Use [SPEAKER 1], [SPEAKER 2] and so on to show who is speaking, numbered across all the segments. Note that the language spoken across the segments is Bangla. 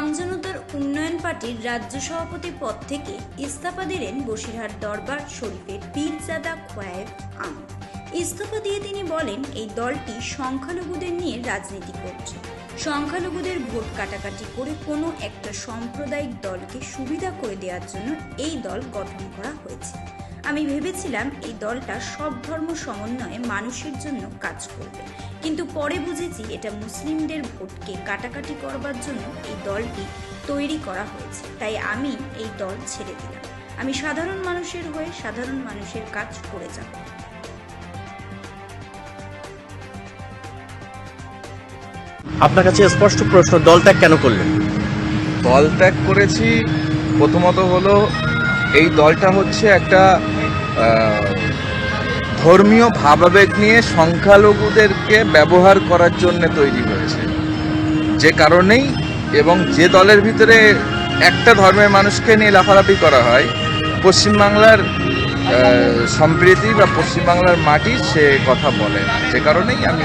[SPEAKER 1] আমজনতার উন্নয়ন পার্টির রাজ্য সভাপতি পদ থেকে ইস্তফা দিলেন বসিরহাট দরবার শরীফের পীরজাদা খোয়ায়েব আমিন। ইস্তফা দিয়ে তিনি বলেন, এই দলটি সংখ্যালঘুদের নিয়ে রাজনীতি করছে। সংখ্যালঘুদের ভোট কাটাকাটি করে কোনো একটা সাম্প্রদায়িক দলকে সুবিধা করে দেওয়ার জন্য এই দল গঠন করা হয়েছে। আমি ভেবেছিলাম এই দলটা সব ধর্ম সমন্বয়ে মানুষের জন্য কাজ করবে, কিন্তু পরে বুঝেছি এটা মুসলিমদের ভোটকে কাটাকাটি করবার জন্য এই দলটি তৈরি করা হয়েছে। তাই আমি এই দল ছেড়ে দিলাম। আমি সাধারণ মানুষের হয়ে সাধারণ মানুষের কাজ করে যাব।
[SPEAKER 2] আপনার কাছে স্পষ্ট প্রশ্ন, দল ত্যাগ কেন করলেন?
[SPEAKER 3] দল ত্যাগ করেছি প্রথমত হলো এই দলটা হচ্ছে একটা ধর্মীয় ভাবাবেগ নিয়ে সংখ্যালঘুদেরকে ব্যবহার করার জন্য তৈরি হয়েছে। যে কারণেই এবং যে দলের ভিতরে একটা ধর্মের মানুষকে নিয়ে লাফালাফি করা হয়, পশ্চিমবাংলার সম্প্রীতি বা পশ্চিমবাংলার মাটি সে কথা বলে না। যে কারণেই আমি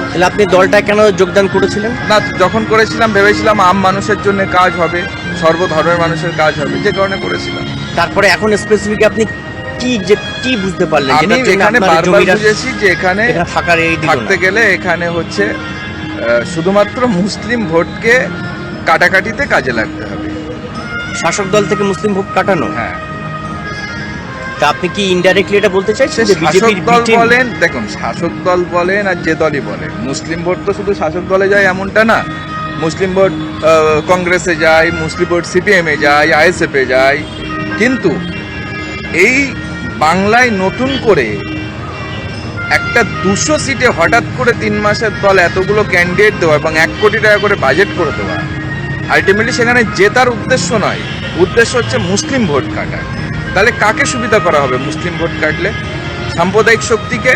[SPEAKER 2] তাহলে আপনি দলটা কেন যোগদান করেছিলেন?
[SPEAKER 3] না, যখন করেছিলাম ভেবেছিলাম আম মানুষের জন্য কাজ হবে, সর্বধর্মের মানুষের কাজ হবে, যে কারণে করেছিলাম।
[SPEAKER 2] তারপরে এখন স্পেসিফিক আপনি কি বুঝতে পারলেন?
[SPEAKER 3] আমি এখানে বারবার বুঝেছি যে এখানে থাকতে গেলে এখানে হচ্ছে শুধুমাত্র মুসলিম ভোটকে কাটাকাটিতে কাজে লাগতে হবে।
[SPEAKER 2] শাসক দল থেকে মুসলিম ভোট কাটানো?
[SPEAKER 3] হ্যাঁ।
[SPEAKER 2] তা আপনি কি ইনডাইরেক্টলি এটা বলতে চাইছেন যে
[SPEAKER 3] শাসক দল বলেন, দেখুন শাসক দল বলেন আর যে দলই বলেন, মুসলিম ভোট তো শুধু শাসক দলে যায় এমনটা না। মুসলিম ভোট কংগ্রেসে যায়, মুসলিম ভোট সিপিএমে যায়, আইএসএফে যায়। কিন্তু এই বাংলায় নতুন করে একটা 200 সিটে হঠাৎ করে 3 মাসের দল এতগুলো ক্যান্ডিডেট দেওয়া এবং 1 কোটি টাকা করে বাজেট করে দেওয়া, আলটিমেটলি সেখানে জেতার উদ্দেশ্য নয়, উদ্দেশ্য হচ্ছে মুসলিম ভোট কাটা। তাহলে কাকে সুবিধা করা হবে মুসলিম ভোট কাটলে? সাম্প্রদায়িক শক্তিকে।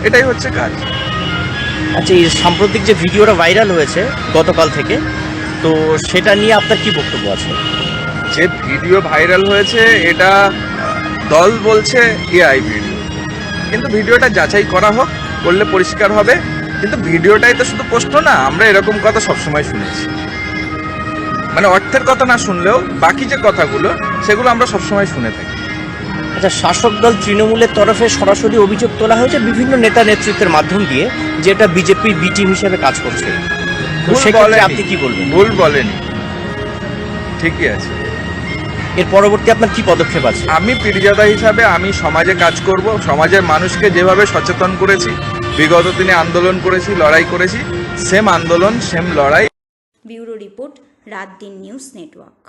[SPEAKER 3] এটাই হচ্ছে কাজ।
[SPEAKER 2] আচ্ছা, এই সাম্প্রতিক যে ভিডিওটা ভাইরাল হয়েছে গতকাল থেকে, তো সেটা নিয়ে আপনার কি বক্তব্য আছে?
[SPEAKER 3] যে ভিডিও ভাইরাল হয়েছে এটা দল বলছে এআই ভিডিও, কিন্তু ভিডিওটা যাচাই করা হোক, করলে পরিষ্কার হবে। কিন্তু ভিডিওটাই তো শুধু প্রশ্ন না, আমরা এরকম কথা সবসময় শুনেছি। মানে অর্থের কথা না শুনলেও বাকি যে কথাগুলো সেগুলো আমরা সবসময় শুনে থাকি।
[SPEAKER 2] আচ্ছা, শাসক দল তৃণমূলের তরফে সরাসরি অভিযোগ তোলা হয়েছে বিভিন্ন নেতা নেতৃত্বের মাধ্যম দিয়ে, যেটা বিজেপির বি টিম হিসেবে কাজ করছে। আপনি কি বলবেন?
[SPEAKER 3] ভুল বলেনি, ঠিকই আছে।
[SPEAKER 2] এর পরবর্তী আপনার কি পদক্ষেপ আছে?
[SPEAKER 3] আমি পীরজাদা হিসাবে আমি সমাজে কাজ করব। সমাজের মানুষকে যেভাবে সচেতন করেছি, বিগত দিনে আন্দোলন করেছি, লড়াই করেছি, সেম আন্দোলন সেম লড়াই।
[SPEAKER 1] ব্যুরো রিপোর্ট, রাত দিন নিউজ নেটওয়ার্ক।